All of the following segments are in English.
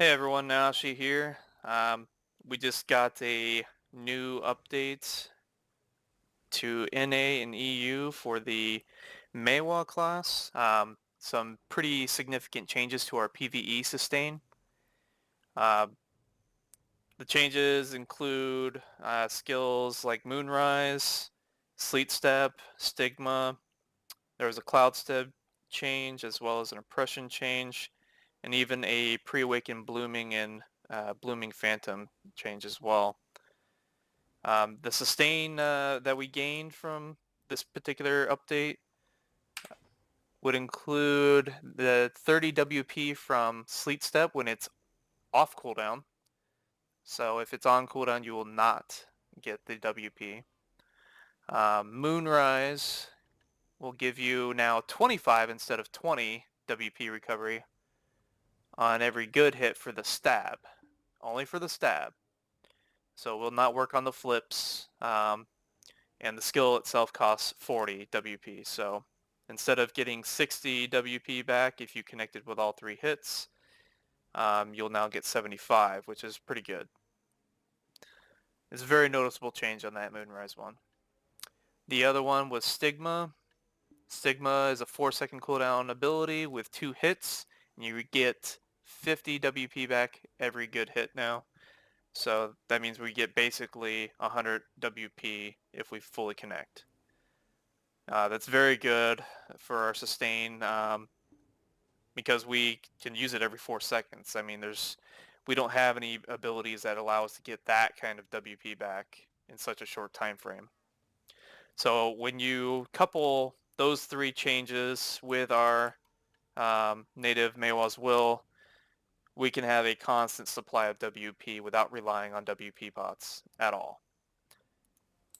Hey everyone, Naoshi here. We just got a new update to NA and EU for the Maehwa class. Some pretty significant changes to our PvE sustain. Uh, the changes include skills like Moonrise, Sleet Step, Stigma. There was a Cloud Step change as well as an Oppression change, and even a Pre-Awakened Blooming and Blooming Phantom change as well. The sustain that we gained from this particular update would include the 30 WP from Sleet Step when it's off cooldown. So if it's on cooldown, you will not get the WP. Moonrise will give you now 25 instead of 20 WP recovery on every good hit for the stab. Only for the stab. So it will not work on the flips. And the skill itself costs 40 WP. So instead of getting 60 WP back if you connected with all three hits, you'll now get 75, which is pretty good. It's a very noticeable change on that Moonrise one. The other one was Stigma. Stigma is a 4-second cooldown ability with 2 hits, and you get 50 WP back every good hit now. So that means we get basically 100 WP if we fully connect. That's very good for our sustain because we can use it every 4 seconds. I mean, we don't have any abilities that allow us to get that kind of WP back in such a short time frame. So when you couple those 3 changes with our native Maehwa's Will, we can have a constant supply of WP without relying on WP pots at all.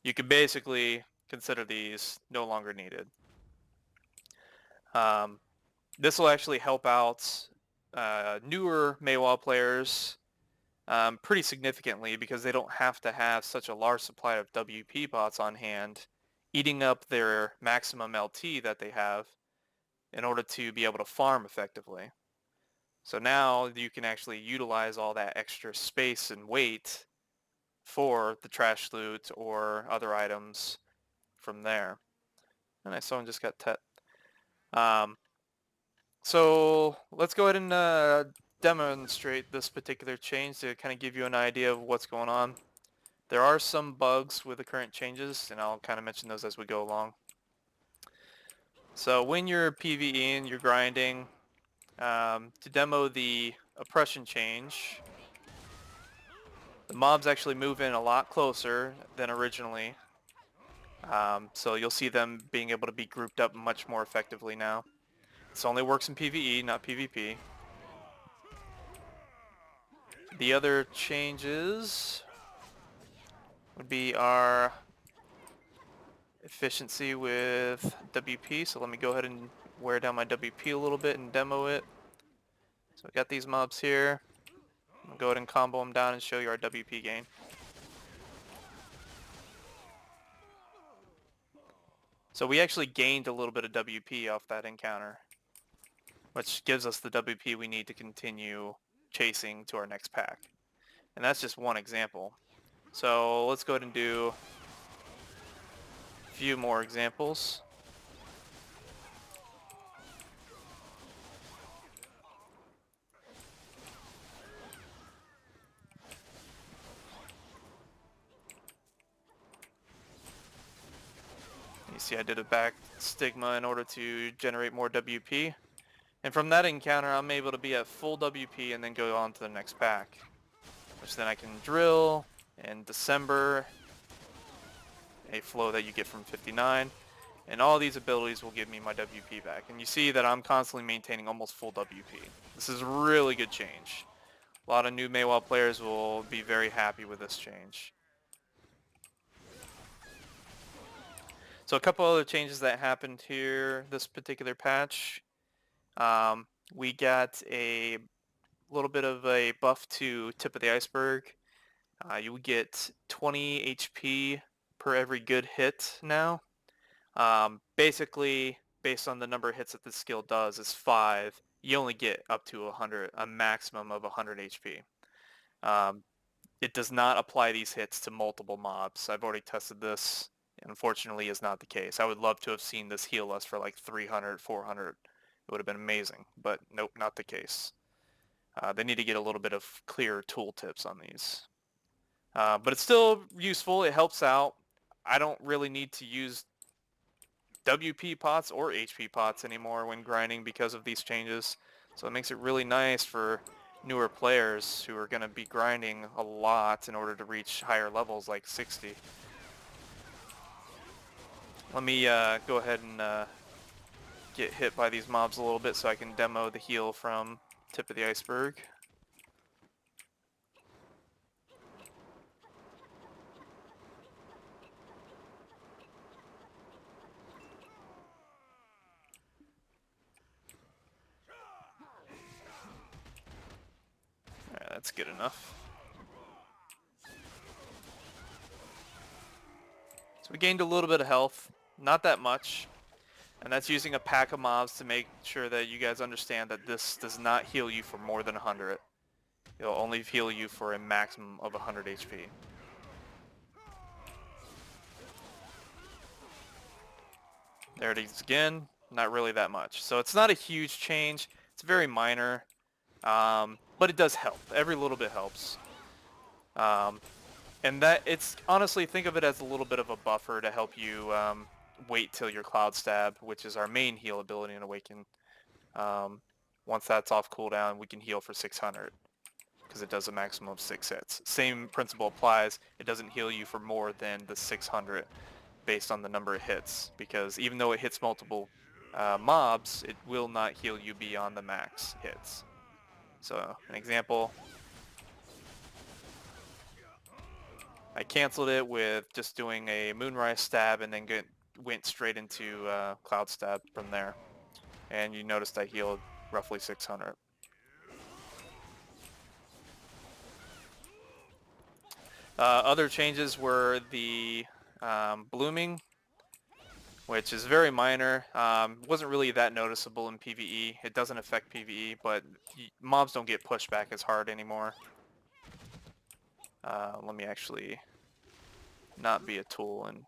You can basically consider these no longer needed. This will actually help out newer Maehwa players pretty significantly because they don't have to have such a large supply of WP pots on hand, eating up their maximum LT that they have in order to be able to farm effectively. So now you can actually utilize all that extra space and weight for the trash loot or other items from there. And someone just got tet. So let's go ahead and demonstrate this particular change to kind of give you an idea of what's going on. There are some bugs with the current changes, and I'll kind of mention those as we go along. So when you're PvEing, you're grinding, to demo the oppression change, the mobs actually move in a lot closer than originally. So you'll see them being able to be grouped up much more effectively now. This only works in PvE, not PvP. The other changes would be our efficiency with WP. So let me go ahead and wear down my WP a little bit and demo it. So I got these mobs here. I'll go ahead and combo them down and show you our WP gain. So we actually gained a little bit of WP off that encounter, which gives us the WP we need to continue chasing to our next pack. And that's just one example. So let's go ahead and do a few more examples. You see I did a back stigma in order to generate more WP. And from that encounter, I'm able to be at full WP and then go on to the next pack, which then I can drill in December, a flow that you get from 59, and all these abilities will give me my WP back. And you see that I'm constantly maintaining almost full WP. This is a really good change. A lot of new Maehwa players will be very happy with this change. So a couple other changes that happened here this particular patch. We got a little bit of a buff to Tip of the Iceberg. You would get 20 HP per every good hit now. Basically, based on the number of hits that this skill does, is 5 you only get up to a maximum of 100 HP. It does not apply these hits to multiple mobs. I've already tested this. Unfortunately, is not the case. I would love to have seen this heal us for like 300, 400. It would have been amazing, but nope, not the case. They need to get a little bit of clear tooltips on these. But it's still useful. It helps out. I don't really need to use WP pots or HP pots anymore when grinding because of these changes. So it makes it really nice for newer players who are going to be grinding a lot in order to reach higher levels like 60. Let me go ahead and get hit by these mobs a little bit so I can demo the heal from Tip of the Iceberg. Alright, that's good enough. So we gained a little bit of health, not that much. And that's using a pack of mobs to make sure that you guys understand that this does not heal you for more than 100. It'll only heal you for a maximum of 100 HP. There it is again. Not really that much. So it's not a huge change. It's very minor. But it does help. Every little bit helps. And that it's honestly, think of it as a little bit of a buffer to help you wait till your Cloud Stab, which is our main heal ability in Awaken. Once that's off cooldown, we can heal for 600 because it does a maximum of 6 hits. Same principle applies. It doesn't heal you for more than the 600 based on the number of hits, because even though it hits multiple mobs, it will not heal you beyond the max hits. So an example, I canceled it with just doing a Moonrise stab and then went straight into Cloud Stab from there. And you noticed I healed roughly 600. Other changes were the blooming, which is very minor. Wasn't really that noticeable in PvE. It doesn't affect PvE, but mobs don't get pushed back as hard anymore. Let me actually not be a tool and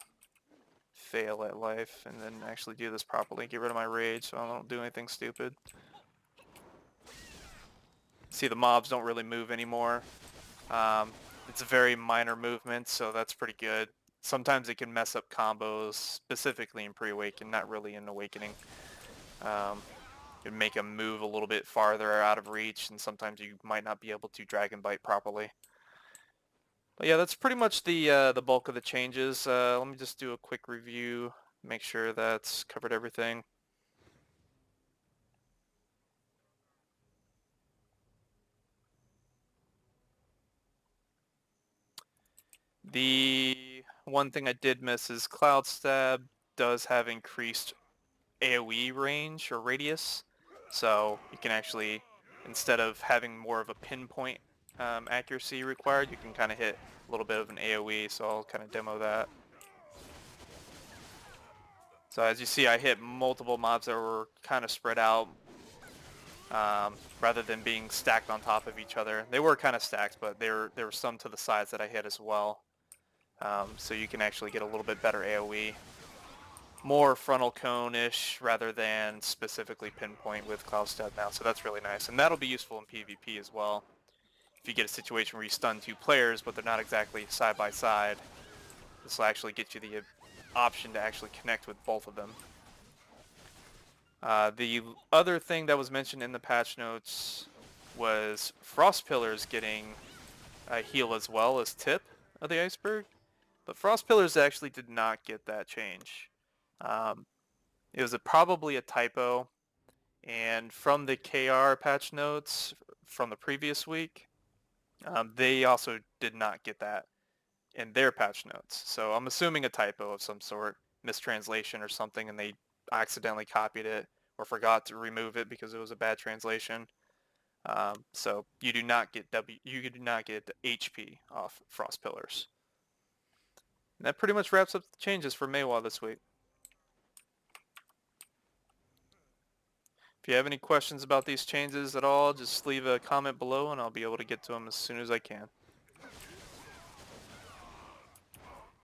fail at life and then actually do this properly. Get rid of my rage so I don't do anything stupid. See, the mobs don't really move anymore. It's a very minor movement, so that's pretty good. Sometimes it can mess up combos, specifically in pre-awaken, not really in awakening. It would make them move a little bit farther out of reach, and sometimes you might not be able to Dragon Bite properly. But yeah, that's pretty much the bulk of the changes. Let me just do a quick review, make sure that's covered everything. The one thing I did miss is Cloud Stab does have increased AoE range or radius, so you can actually, instead of having more of a pinpoint accuracy required, you can kind of hit a little bit of an AoE, so I'll kind of demo that. So as you see, I hit multiple mobs that were kind of spread out rather than being stacked on top of each other. They were kind of stacked, but there were some to the sides that I hit as well. So you can actually get a little bit better AoE. More frontal cone-ish rather than specifically pinpoint with Cloud Stab now, so that's really nice. And that'll be useful in PvP as well. If you get a situation where you stun two players, but they're not exactly side by side, this will actually get you the option to actually connect with both of them. The other thing that was mentioned in the patch notes was Frost Pillars getting a heal as well as Tip of the Iceberg, but Frost Pillars actually did not get that change. It was probably a typo, and from the KR patch notes from the previous week, they also did not get that in their patch notes. So I'm assuming a typo of some sort, mistranslation or something, and they accidentally copied it or forgot to remove it because it was a bad translation. So you do not get HP off Frost Pillars. And that pretty much wraps up the changes for Maehwa this week. If you have any questions about these changes at all, just leave a comment below and I'll be able to get to them as soon as I can.